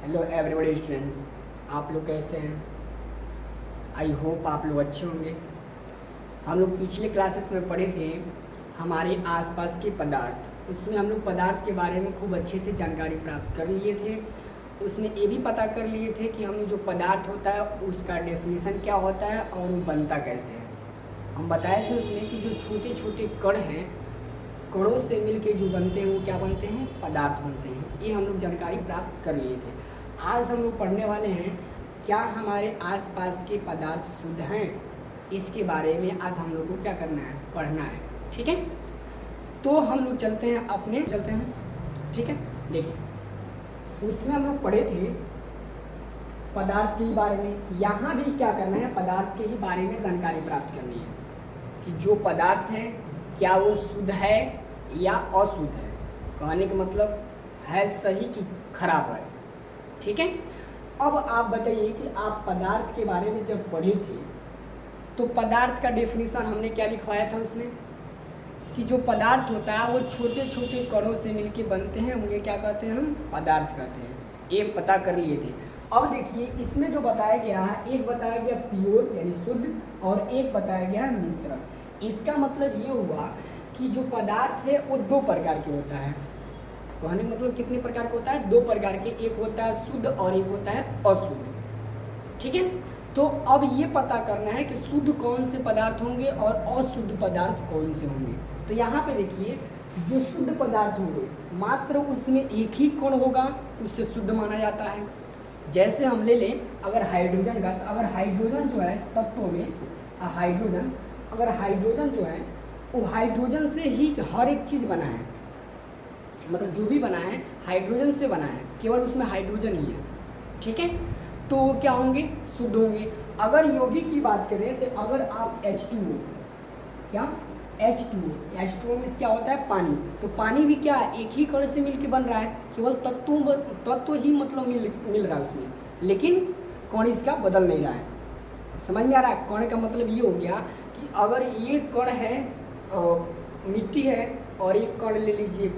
Hello everybody student, आप लोग कैसे हैं? आई होप आप लोग अच्छे होंगे। हम लोग पिछले क्लासेस में पढ़े थे हमारे आसपास के पदार्थ। उसमें हम लोग पदार्थ के बारे में खूब अच्छे से जानकारी प्राप्त कर लिए थे। उसमें ये भी पता कर लिए थे कि हम जो पदार्थ होता है उसका डेफिनेशन क्या होता है और वो बनता कैसे है। हम बताए थे उसमें कि जो छोटे छोटे कण हैं, कणों से मिलके जो बनते हैं वो क्या बनते हैं? पदार्थ बनते हैं। ये हम लोग जानकारी प्राप्त कर लिए थे। आज हम लोग पढ़ने वाले हैं क्या हमारे आसपास के पदार्थ शुद्ध हैं, इसके बारे में आज हम लोग को क्या करना है? पढ़ना है। ठीक है, तो हम लोग चलते हैं। ठीक है, देखिए उसमें हम लोग पढ़े थे पदार्थ के बारे में। यहाँ भी क्या करना है? पदार्थ के ही बारे में जानकारी प्राप्त करनी है कि जो पदार्थ है क्या वो शुद्ध है या अशुद्ध है। कहने का मतलब है सही कि खराब है। ठीक है, अब आप बताइए कि आप पदार्थ के बारे में जब पढ़े थे तो पदार्थ का डेफिनेशन हमने क्या लिखवाया था उसमें कि जो पदार्थ होता है वो छोटे छोटे कणों से मिलके बनते हैं, उन्हें क्या कहते हैं? हम पदार्थ कहते हैं। ये पता कर लिए थे। अब देखिए इसमें जो बताया गया है, एक बताया गया प्योर यानी शुद्ध और एक बताया गया मिश्रण। इसका मतलब ये हुआ कि जो पदार्थ है वो दो प्रकार के होता है। कहने का मतलब कितने प्रकार का होता है? दो प्रकार के। एक होता है शुद्ध और एक होता है अशुद्ध। ठीक है, तो अब ये पता करना है कि शुद्ध कौन से पदार्थ होंगे और अशुद्ध पदार्थ कौन से होंगे। तो यहाँ पे देखिए जो शुद्ध पदार्थ होंगे मात्र उसमें एक ही कण होगा, उससे शुद्ध माना जाता है। जैसे हम ले लें अगर हाइड्रोजन का, अगर हाइड्रोजन जो है तत्वों में हाइड्रोजन जो है वो हाइड्रोजन से ही हर एक चीज़ बना है, मतलब जो भी बना है हाइड्रोजन से बना है, केवल उसमें हाइड्रोजन ही है। ठीक है, तो क्या होंगे? शुद्ध होंगे। अगर यौगिक की बात करें तो अगर आप H2O में क्या होता है? पानी। तो पानी भी क्या है? एक ही कण से मिलकर बन रहा है, केवल तत्व ही मतलब मिल रहा है उसमें, लेकिन कण इसका बदल नहीं रहा है। समझ में आ रहा है? कण का मतलब ये हो गया कि अगर ये कण है मिट्टी है और एक कण ले लीजिए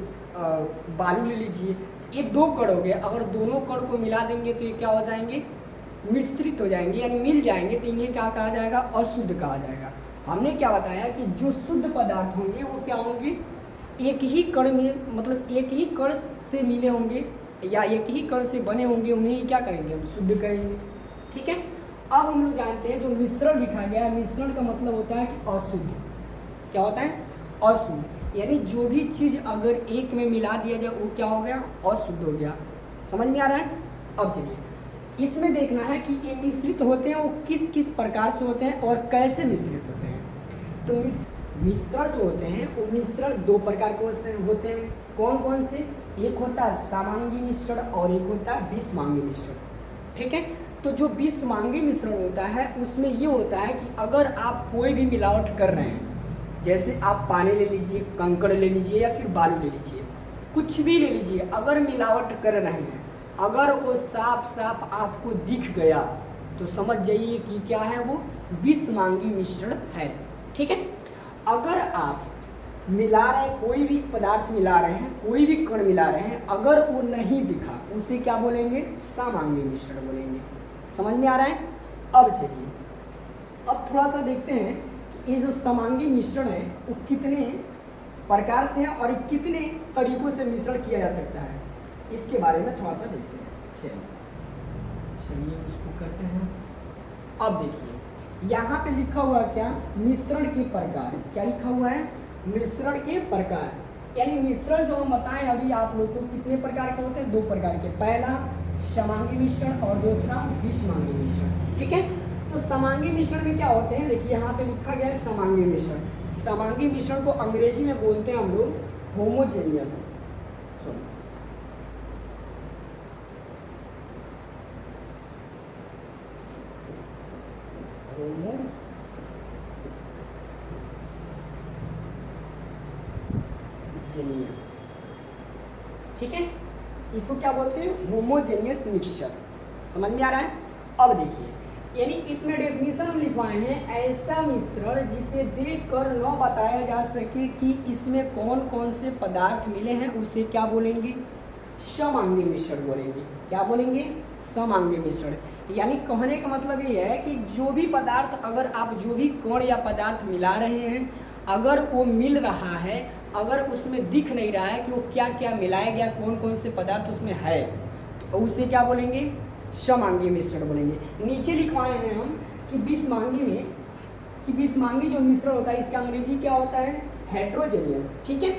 बालू ले लीजिए, ये दो कण हो गए। अगर दोनों कण को मिला देंगे तो ये क्या हो जाएंगे? मिश्रित हो जाएंगे यानी मिल जाएंगे, तो इन्हें क्या कहा जाएगा? अशुद्ध कहा जाएगा। हमने क्या बताया कि जो शुद्ध पदार्थ होंगे वो क्या होंगे? एक ही कण में, मतलब एक ही कण से मिले होंगे या एक ही कण से बने होंगे, उन्हें क्या कहेंगे? हम शुद्ध कहेंगे। ठीक है, अब हम लोग जानते हैं जो मिश्रण लिखा गया है, मिश्रण का मतलब होता है कि अशुद्ध। क्या होता है? अशुद्ध, यानी जो भी चीज़ अगर एक में मिला दिया जाए वो क्या हो गया? अशुद्ध हो गया। समझ में आ रहा है? अब चलिए इसमें देखना है कि ये मिश्रित होते हैं वो किस किस प्रकार से होते हैं और कैसे मिश्रित होते हैं। तो मिश्रण जो होते हैं वो मिश्रण दो प्रकार के होते हैं। कौन कौन से? एक होता है समांगी मिश्रण और एक होता है विषमांगी मिश्रण। ठीक है, तो जो विषमांगी मिश्रण होता है उसमें ये होता है कि अगर आप कोई भी मिलावट कर रहे हैं, जैसे आप पानी ले लीजिए, कंकड़ ले लीजिए या फिर बालू ले लीजिए, कुछ भी ले लीजिए, अगर मिलावट कर रहे हैं, अगर वो साफ साफ आपको दिख गया तो समझ जाइए कि क्या है? वो विषमांगी मिश्रण है। ठीक है, अगर आप मिला रहे हैं, कोई भी पदार्थ मिला रहे हैं, कोई भी कण मिला रहे हैं, अगर वो नहीं दिखा उसे क्या बोलेंगे? समांगी मिश्रण बोलेंगे। समझ में आ रहा है? अब चलिए अब थोड़ा सा देखते हैं ये जो समांगी मिश्रण है वो कितने प्रकार से है और कितने तरीकों से मिश्रण किया जा सकता है, इसके बारे में थोड़ा सा देखते हैं। चलिए उसको करते हैं। अब देखिए यहाँ पे लिखा हुआ क्या? मिश्रण के प्रकार। क्या लिखा हुआ है? मिश्रण के प्रकार। यानी मिश्रण जो हम बताएं अभी आप लोग को कितने प्रकार के होते हैं? दो प्रकार के। पहला समांगी मिश्रण और दूसरा विषमांगी मिश्रण। ठीक है, तो समांगी मिश्रण में क्या होते हैं? देखिए यहाँ पे लिखा गया है समांगी मिश्रण। समांगी मिश्रण को अंग्रेजी में बोलते हैं हम लोग होमोजेनियस। होमोजेनियस। ठीक है, इसको क्या बोलते हैं? Homogeneous mixture. समझ में आ रहा है? अब देखिए यानी इसमें डेफिनेशन हम लिखवाए हैं, ऐसा मिश्रण जिसे देखकर न बताया जा सके कि इसमें कौन कौन से पदार्थ मिले हैं उसे क्या बोलेंगे? समांगी मिश्रण बोलेंगे। क्या बोलेंगे? समांगी मिश्रण। यानी कहने का मतलब ये है कि जो भी पदार्थ, अगर आप जो भी कण या पदार्थ मिला रहे हैं, अगर वो मिल रहा है, अगर उसमें दिख नहीं रहा है कि वो क्या क्या मिलाया गया, कौन कौन से पदार्थ उसमें है, तो उसे क्या बोलेंगे? समांगी मिश्रण बोलेंगे। नीचे लिखवाए हैं हम कि विषमांगी जो मिश्रण होता है, इसका अंग्रेजी क्या होता है? हेट्रोजेनियस। ठीक है।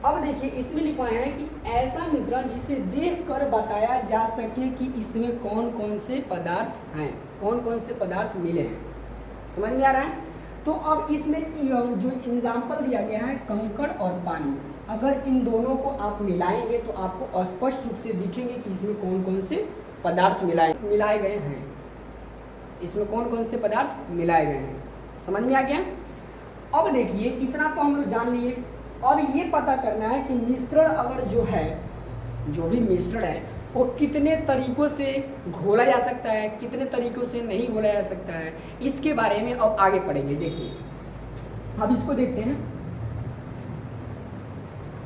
अब देखिए इसमें लिखवाए हैं कि ऐसा मिश्रण जिसे देखकर बताया जा सके कि इसमें कौन कौन से पदार्थ हैं, कौन कौन से पदार्थ मिले हैं। समझ में आ रहा है? तो अब इसमें जो एग्जाम्पल दिया गया है कंकड़ और पानी, अगर इन दोनों को आप मिलाएंगे तो आपको स्पष्ट रूप से दिखेंगे कि इसमें कौन कौन से पदार्थ मिलाए गए हैं, इसमें कौन कौन से पदार्थ मिलाए गए हैं। समझ में आ गया? अब देखिए इतना तो हम लोग जान लिए। अब ये पता करना है कि मिश्रण अगर जो है, जो भी मिश्रण है, वो कितने तरीकों से घोला जा सकता है, कितने तरीकों से नहीं घोला जा सकता है, इसके बारे में अब आगे पढ़ेंगे। देखिए अब इसको देखते हैं।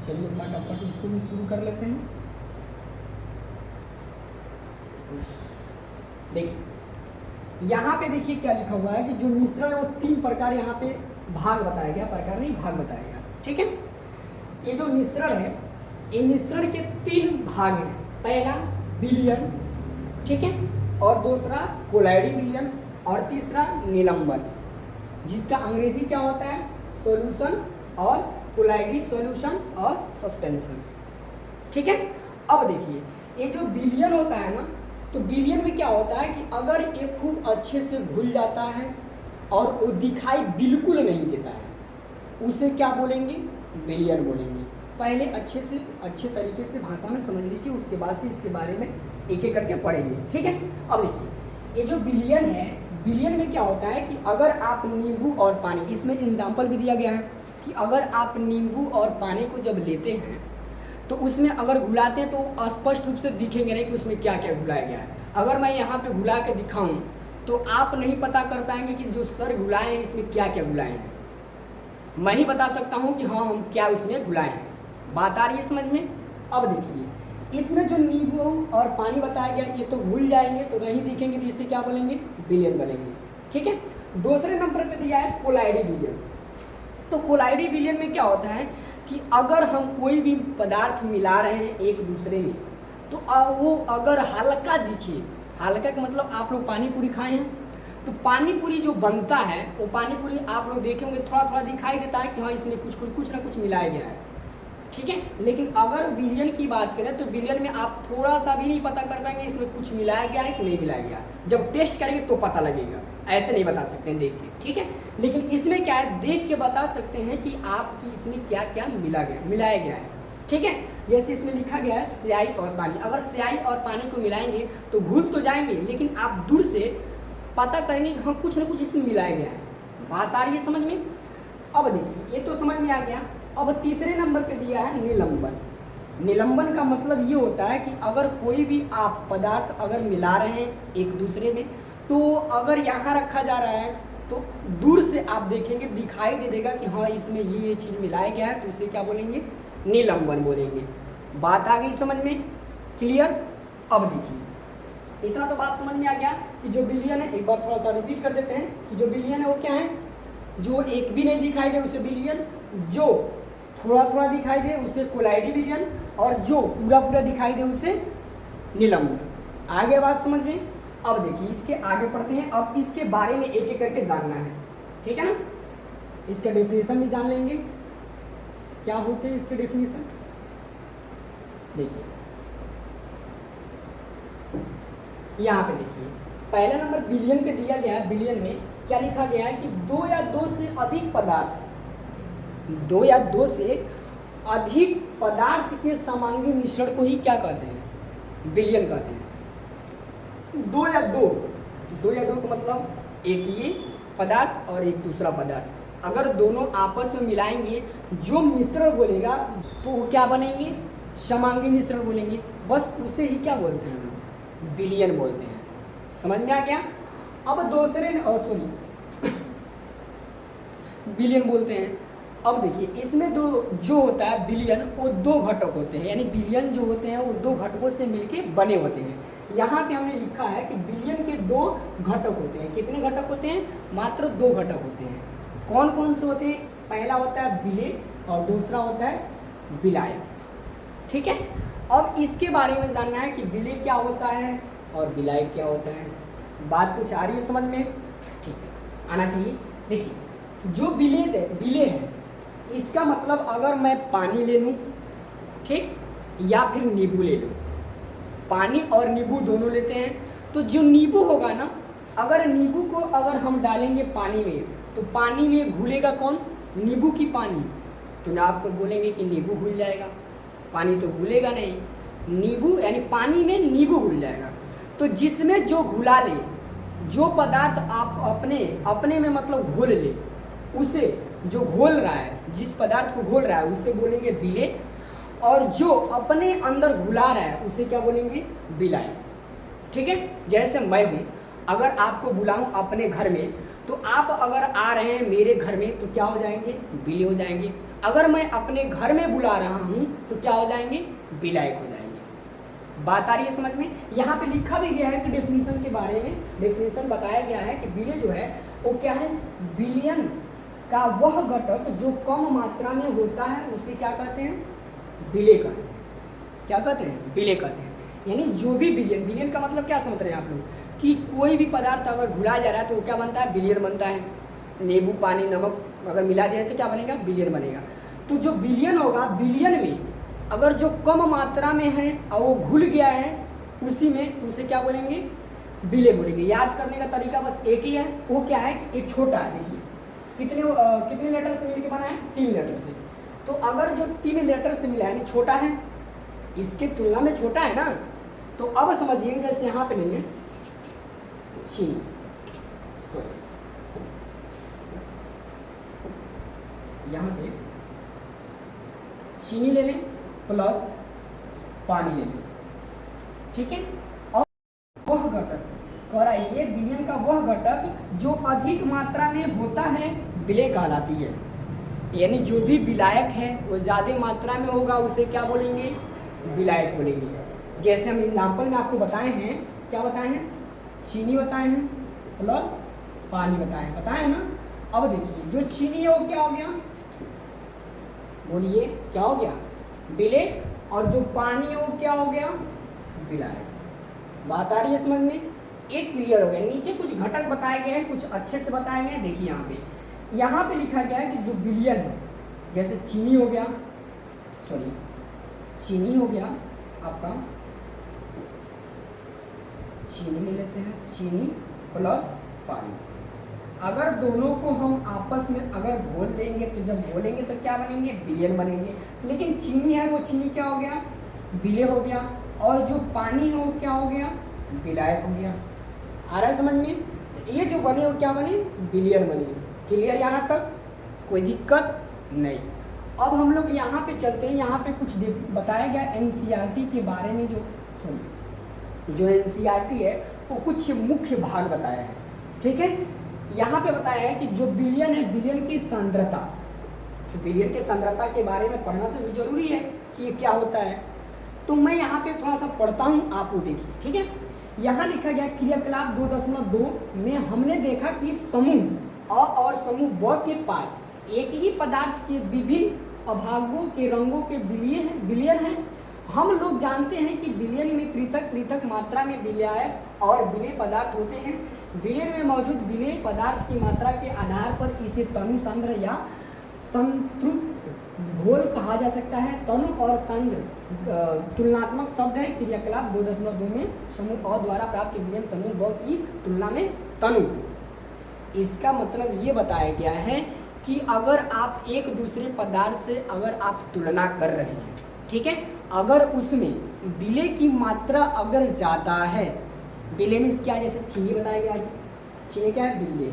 चलिए फटाफट इसको भी शुरू कर लेते हैं। देखिए यहाँ पे देखिए क्या लिखा हुआ है कि जो मिश्रण है वो 3 प्रकार, यहाँ पे भाग बताया गया, प्रकार नहीं भाग बताया गया। ठीक है। ये जो मिश्रण है, ये मिश्रण के 3 भाग हैं। पहला विलयन, ठीक है, और दूसरा कोलाइडी विलयन, और तीसरा निलंबन, जिसका अंग्रेजी क्या होता है? सॉल्यूशन, और कोलाइडी सॉल्यूशन और सस्पेंशन। ठीक है। अब देखिए ये जो विलयन होता है ना, तो विलयन में क्या होता है कि अगर ये खूब अच्छे से घुल जाता है और वो दिखाई बिल्कुल नहीं देता है, उसे क्या बोलेंगे? विलयन बोलेंगे। पहले अच्छे तरीके से भाषा में समझ लीजिए, उसके बाद से इसके बारे में एक एक करके पढ़ेंगे। ठीक है। अब देखिए ये जो विलयन है, विलयन में क्या होता है कि अगर आप नींबू और पानी, इसमें एग्जाम्पल भी दिया गया है कि अगर आप नींबू और पानी को जब लेते हैं तो उसमें अगर घुलाते हैं तो स्पष्ट रूप से दिखेंगे नहीं कि उसमें क्या क्या घुलाया गया है। अगर मैं यहाँ पे घुला के दिखाऊं तो आप नहीं पता कर पाएंगे कि जो सर घुलाए हैं इसमें क्या क्या घुलाए हैं। मैं ही बता सकता हूँ कि हाँ हम क्या उसमें घुलाए हैं। बात आ रही है समझ में? अब देखिए इसमें जो नींबू और पानी बताया गया, ये तो घुल जाएंगे तो नहीं दिखेंगे, तो इसे क्या बोलेंगे? विलयन बोलेंगे। ठीक है। दूसरे नंबर पे दिया है कोलाइडी विलयन। तो कोलाइडी विलयन में क्या होता है कि अगर हम कोई भी पदार्थ मिला रहे हैं एक दूसरे में, तो वो अगर हल्का दिखे, हल्का का मतलब आप लोग पानी पूरी खाए हैं, तो पानी पूरी जो बनता है वो पानी पूरी आप लोग देखेंगे थोड़ा थोड़ा दिखाई देता है कि हाँ इसमें कुछ ना कुछ मिलाया गया है। ठीक है। लेकिन अगर विलयन की बात करें तो विलयन में आप थोड़ा सा भी नहीं पता कर पाएंगे इसमें कुछ मिलाया गया है कि नहीं मिलाया गया। जब टेस्ट करेंगे तो पता लगेगा, ऐसे नहीं बता सकते हैं देख के। ठीक है। लेकिन इसमें क्या है, देख के बता सकते हैं कि आपकी इसमें क्या क्या मिलाया गया है। ठीक है। जैसे इसमें लिखा गया है स्याही और पानी, अगर स्याही और पानी को मिलाएंगे तो घुल तो जाएंगे, लेकिन आप दूर से पता करेंगे कि हाँ कुछ ना कुछ इसमें मिलाया गया है। बात आ रही है समझ में? अब देखिए ये तो समझ में आ गया। अब तीसरे नंबर पे दिया है निलंबन। निलंबन का मतलब ये होता है कि अगर कोई भी आप पदार्थ अगर मिला रहे हैं एक दूसरे में, तो अगर यहाँ रखा जा रहा है तो दूर से आप देखेंगे, दिखाई दे देगा कि हाँ इसमें ये चीज़ मिलाया गया है, तो इसे क्या बोलेंगे? निलंबन बोलेंगे। बात आ गई समझ में? क्लियर? अब देखिए इतना तो बात समझ में आ गया कि जो विलयन है, एक बार थोड़ा सा रिपीट कर देते हैं कि जो विलयन है वो क्या है? जो एक भी नहीं दिखाई दे उसे विलयन, जो थोड़ा थोड़ा दिखाई दे उसे कोलाइडी विलयन, और जो पूरा पूरा दिखाई दे उसे निलंबन। आगे बात समझ में? अब देखिए इसके आगे पढ़ते हैं। अब इसके बारे में एक एक करके जानना है। ठीक है ना? इसका डेफिनेशन भी जान लेंगे, क्या होते हैं इसके डेफिनेशन। देखिए यहाँ पे देखिए पहला नंबर विलयन पे दिया गया है। विलयन में क्या लिखा गया है कि 2 या 2 से अधिक पदार्थ, 2 या 2 से अधिक पदार्थ के समांगी मिश्रण को ही क्या कहते हैं? विलयन कहते हैं। 2 या 2 का मतलब एक ये पदार्थ और एक दूसरा पदार्थ, अगर दोनों आपस में मिलाएंगे जो मिश्रण बोलेगा तो वो क्या बनेंगे? समांगी मिश्रण बोलेंगे। बस उसे ही क्या बोलते हैं? हम विलयन बोलते हैं। समझ में आ गया? अब दूसरे विलयन बोलते हैं। अब देखिए इसमें दो जो होता है बिलियन, वो दो घटक होते हैं, यानी बिलियन जो होते हैं वो दो घटकों से मिलके बने होते हैं। यहाँ पे हमने लिखा है कि बिलियन के दो घटक होते हैं। कितने घटक होते हैं? मात्र दो घटक होते हैं। कौन कौन से होते हैं? पहला होता है बिले और दूसरा होता है बिलाय। ठीक है, अब इसके बारे में जानना है कि बिले क्या होता है और बिलाय क्या होता है। बात कुछ आ रही है समझ में? ठीक है, आना चाहिए। देखिए जो बिले है इसका मतलब अगर मैं पानी ले लूँ, ठीक, या फिर नींबू ले लूँ, पानी और नींबू दोनों लेते हैं, तो जो नींबू होगा ना, अगर नींबू को अगर हम डालेंगे पानी में तो पानी में घुलेगा कौन? नींबू की पानी। तो ना आपको बोलेंगे कि नींबू घुल जाएगा, पानी तो घुलेगा नहीं, नींबू यानी पानी में नींबू घुल जाएगा। तो जिसमें जो घुला ले, जो पदार्थ आप अपने में मतलब घोल ले, उसे जो घोल रहा है, जिस पदार्थ को घोल रहा है उसे बोलेंगे बिले, और जो अपने अंदर घुला रहा है उसे क्या बोलेंगे? बिलाय। ठीक है, जैसे मैं हूँ, अगर आपको बुलाऊं अपने घर में, तो आप अगर आ रहे हैं मेरे घर में तो क्या हो जाएंगे? बिले हो जाएंगे। अगर मैं अपने घर में बुला रहा हूँ तो क्या हो जाएंगे? बिलायक हो जाएंगे। बात आ रही है समझ में? यहाँ पे लिखा भी गया है कि डेफिनेशन के बारे में, डेफिनेशन बताया गया है कि बिले जो है वो क्या है? बिलियन का वह घटक जो कम मात्रा में होता है उसे क्या कहते हैं? बिले कहते हैं। क्या कहते हैं? बिले कहते हैं। यानी जो भी बिलियन का मतलब क्या समझ रहे हैं आप लोग? कि कोई भी पदार्थ अगर घुला जा रहा है तो वो क्या बनता है? बिलियन बनता है। नींबू, पानी, नमक अगर मिला दिया तो क्या बनेगा? बिलियन बनेगा। तो जो बिलियन होगा, बिलियन में अगर जो कम मात्रा में है और वो घुल गया है उसी में, तो उसे क्या बोलेंगे? बिले बोलेंगे। याद करने का तरीका बस एक ही है, वो क्या है? एक छोटा है। देखिए कितने लेटर से मिलकर बना है? 3 लेटर से। तो अगर जो 3 लेटर से मिला है छोटा है, इसके तुलना में छोटा है ना, तो अब समझिए जैसे यहाँ पे लेंगे चीनी, यहाँ पे चीनी ले लें प्लस पानी ले लें, ठीक है। और वह घटक कह रहा है, ये बिलियन का वह घटक जो अधिक मात्रा में होता है बिले कहलाती है। यानी जो भी विलायक है वो ज़्यादा मात्रा में होगा उसे क्या बोलेंगे? विलायक बोलेंगे। जैसे हम एग्जाम्पल में आपको बताए हैं, क्या बताए हैं? चीनी बताए हैं प्लस पानी बताए हैं ना। अब देखिए जो चीनी है वो क्या हो गया? बोलिए क्या हो गया? बिले। और जो पानी है वो क्या हो गया? विलायक। बात आ रही है समझ में? एक क्लियर हो गया। नीचे कुछ घटक बताए गए हैं, कुछ अच्छे से बताए गए हैं। देखिए यहाँ पे लिखा गया है कि जो बिलियन है, जैसे चीनी हो गया आपका, चीनी ले लेते हैं, चीनी प्लस पानी। अगर दोनों को हम आपस में अगर घोल देंगे तो जब घोलेंगे तो क्या बनेंगे? बिलियन बनेंगे। लेकिन चीनी है वो चीनी क्या हो गया? बिले हो गया। और जो पानी है वो क्या हो गया? विलायक हो गया। आ रहा है समझ में? ये जो बने वो क्या बने? बिलियन बने। क्लियर यहाँ तक? कोई दिक्कत नहीं। अब हम लोग यहाँ पे चलते हैं। यहाँ पे कुछ बताया गया एनसीईआरटी के बारे में। जो एनसीईआरटी है वो कुछ मुख्य भाग बताया है, ठीक है। यहाँ पे बताया है कि जो बिलियन है, बिलियन की सांद्रता, तो बिलियन की सांद्रता के बारे में पढ़ना तो जरूरी है कि ये क्या होता है। तो मैं यहाँ पे थोड़ा सा पढ़ता हूँ, आप वो देखिए, ठीक है। यहाँ लिखा गया क्रियाकलाप 2.2 में हमने देखा कि समूह अ और समूह ब के पास एक ही पदार्थ के विभिन्न अभागों के रंगों के बिलियन हैं। हम लोग जानते हैं कि बिलियन में पृथक मात्रा में विलायक और विलेय पदार्थ होते हैं। विलियन में मौजूद विलेय पदार्थ की मात्रा के आधार पर इसे तनु, सांद्र या संतृप्त घोल कहा जा सकता है। तनु और सांद्र तुलनात्मक शब्द है। क्रियाकलाप 2.2 में समूह अ द्वारा प्राप्त विलियन समूह ब की तुलना में तनु। इसका मतलब ये बताया गया है कि अगर आप एक दूसरे पदार्थ से अगर आप तुलना कर रहे हैं, ठीक है, अगर उसमें विलेय की मात्रा अगर ज़्यादा है, विलेय में क्या, जैसे चीनी बताया गया, चीनी क्या है? विलेय,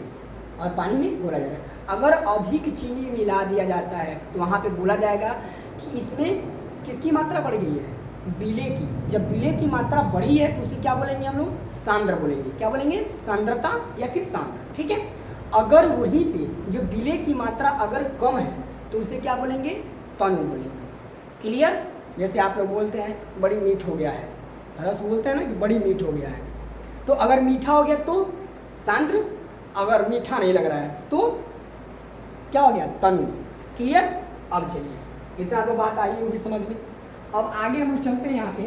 और पानी में बोला जाएगा। अगर अधिक चीनी मिला दिया जाता है तो वहाँ पे बोला जाएगा कि इसमें किसकी मात्रा बढ़ गई है? विलेय की। जब विलेय की मात्रा बढ़ी है तो उसे क्या बोलेंगे हम लोग? सांद्र बोलेंगे। क्या बोलेंगे? सांद्रता या फिर सांद्र, ठीक है। अगर वहीं पे जो विलेय की मात्रा अगर कम है तो उसे क्या बोलेंगे, तनु बोलेंगे। क्लियर। जैसे आप लोग बोलते हैं बड़ी मीठ हो गया है, रस बोलते हैं ना कि बड़ी मीठ हो गया है, तो अगर मीठा हो गया तो सांद्र, अगर मीठा नहीं लग रहा है तो क्या हो गया, तनु। क्लियर। अब चलिए इतना तो बात आई होगी समझ में। अब आगे हम चलते हैं यहाँ पे,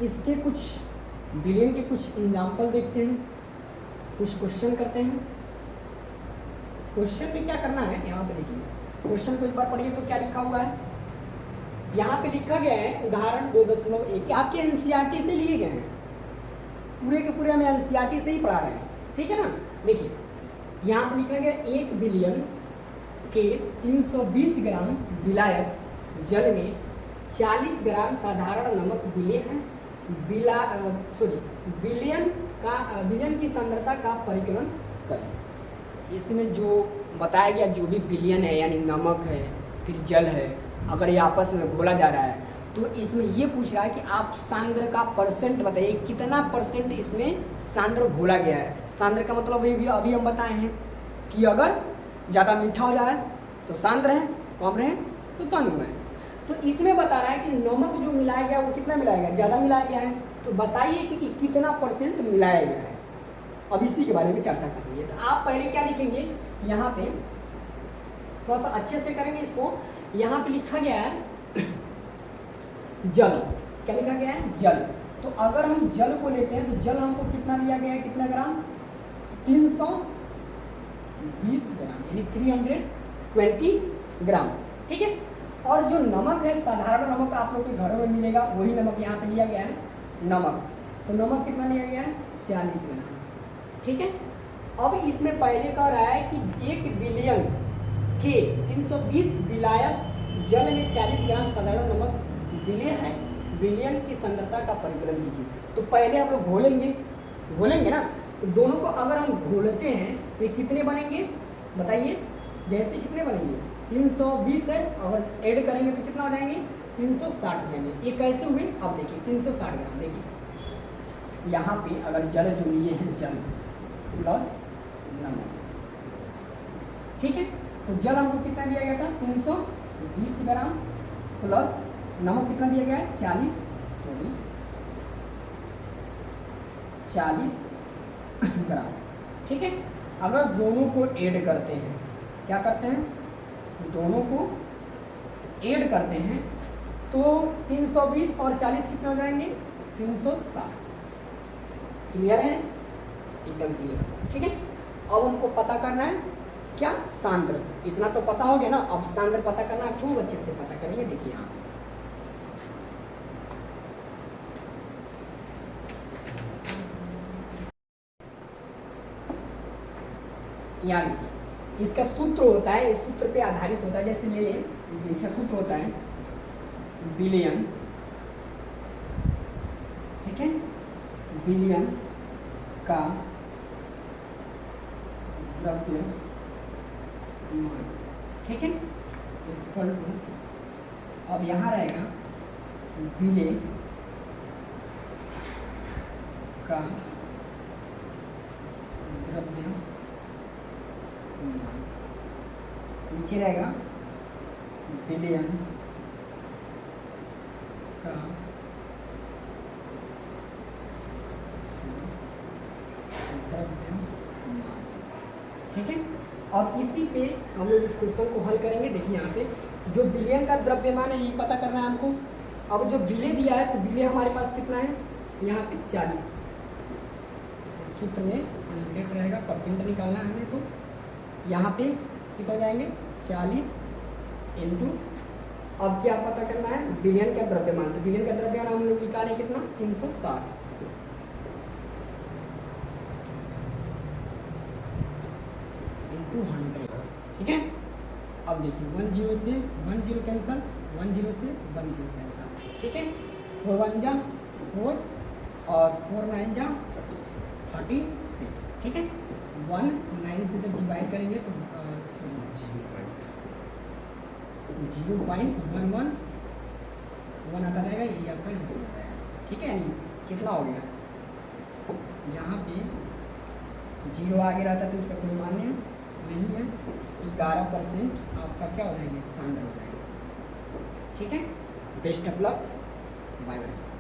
इसके कुछ विलयन के कुछ एग्जाम्पल देखते हैं, कुछ क्वेश्चन करते हैं। क्वेश्चन में क्या करना है, यहाँ पे देखिए क्वेश्चन को एक बार पढ़िए तो क्या लिखा हुआ है। यहाँ पे लिखा गया है उदाहरण 2.1 आपके एनसीईआरटी से लिए गए हैं, पूरे के पूरे हमें एनसीईआरटी से ही पढ़ा रहे हैं, ठीक है ना। देखिए यहाँ पे लिखा गया 1 बिलियन के 320 ग्राम विलायक जल में 40 ग्राम साधारण नमक मिले हैं। विलियन की सांद्रता का परिकलन करें। इसमें जो बताया गया जो भी विलियन है यानी नमक है फिर जल है, अगर ये आपस में घोला जा रहा है तो इसमें ये पूछ रहा है कि आप सांद्र का परसेंट बताइए, कितना परसेंट इसमें सांद्र घोला गया है। सांद्र का मतलब अभी हम बताए हैं कि अगर ज़्यादा मीठा हो जाए तो सांद्र है, कम रहे तो तनु है। तो इसमें बता रहा है कि नमक जो मिलाया गया वो कितना मिलाया गया, ज़्यादा मिलाया गया है, तो बताइए कि कितना परसेंट मिलाया गया है। अब इसी के बारे में चर्चा करेंगे। तो आप पहले क्या लिखेंगे, यहाँ पे थोड़ा सा अच्छे से करेंगे इसको। यहाँ पे लिखा गया है जल, क्या लिखा गया है, जल। तो अगर हम जल को लेते हैं तो जल हमको कितना दिया गया है, कितना ग्राम, 320 ग्राम यानी 320 ग्राम, ठीक है। और जो नमक है साधारण नमक आप लोग के घरों में मिलेगा वही नमक यहाँ पे लिया गया है नमक। तो नमक कितना लिया गया है, 40 ग्राम, ठीक है। अब इसमें पहले कह रहा है कि 1 बिलियन के 320 विलायक जल में 40 ग्राम साधारण नमक मिले हैं, विलियन की सांद्रता का परिकलन कीजिए। तो पहले हम लोग घोलेंगे ना, तो दोनों को अगर हम घोलते हैं तो ये कितने बनेंगे बताइए, जैसे कितने बनेंगे 320 है, अगर ऐड करेंगे तो कितना हो जाएंगे 360 हो जाएंगे। ये कैसे हुए, अब देखिए 360 ग्राम, देखिए यहाँ पे अगर जल जो लिए हैं जल प्लस नमक, ठीक है। तो जल हमको कितना दिया गया था 320 ग्राम प्लस नमक कितना दिया गया है 40 ग्राम, ठीक है। अगर दोनों को ऐड करते हैं, क्या करते हैं, दोनों को ऐड करते हैं तो 320 और 40 कितने हो जाएंगे 360। क्लियर है, एकदम क्लियर, ठीक है। अब हमको पता करना है क्या, सांद्र। इतना तो पता हो गया ना, अब सांद्र पता करना है, खूब अच्छे से पता करेंगे। देखिए यहाँ यहाँ लिखिए, इसका सूत्र होता है, इस सूत्र पे आधारित होता है। जैसे ले लें, इसका सूत्र होता है बिलियन, ठीक है, बिलियन का द्रव्यमान, ठीक है, इक्वल टू, अब यहाँ रहेगा विलेय का द्रव्यमान, नीचे रहेगा बिलियन का द्रव्यमान, ठीक है। अब इसी पे हम लोग इस क्वेश्चन को हल करेंगे। देखिए यहाँ पे जो बिलियन का द्रव्यमान है ये पता करना है हमको। अब जो विलेय दिया है तो विलेय हमारे पास कितना है, यहाँ पे 40, इस सूत्र में यूनिट रहेगा, परसेंट निकालना है हमें। तो यहाँ पे कितना हो जाएंगे 40 इंटू, अब क्या पता करना है बिलियन का द्रव्यमान। तो बिलियन का द्रव्यमान हम लोग निकाले कितना 360 इंटू 100, ठीक है। अब देखिए 10 से 10 कैंसल, 10 से 10 कैंसल, ठीक है। 4 1 जा 4 और 4 9 जा 36, ठीक है। 1 9 से जब डिवाइड करेंगे तो 0.11 1 आता जाएगा, ये आपका 0 हो जाएगा, ठीक है। यानी कितना हो गया, यहाँ पे 0 आगे रहता तो उसका कोई मान नहीं, नहीं है, 11% आपका क्या हो जाएंगे, सांद्र हो जाएंगे। ठीक है, best of luck, bye bye.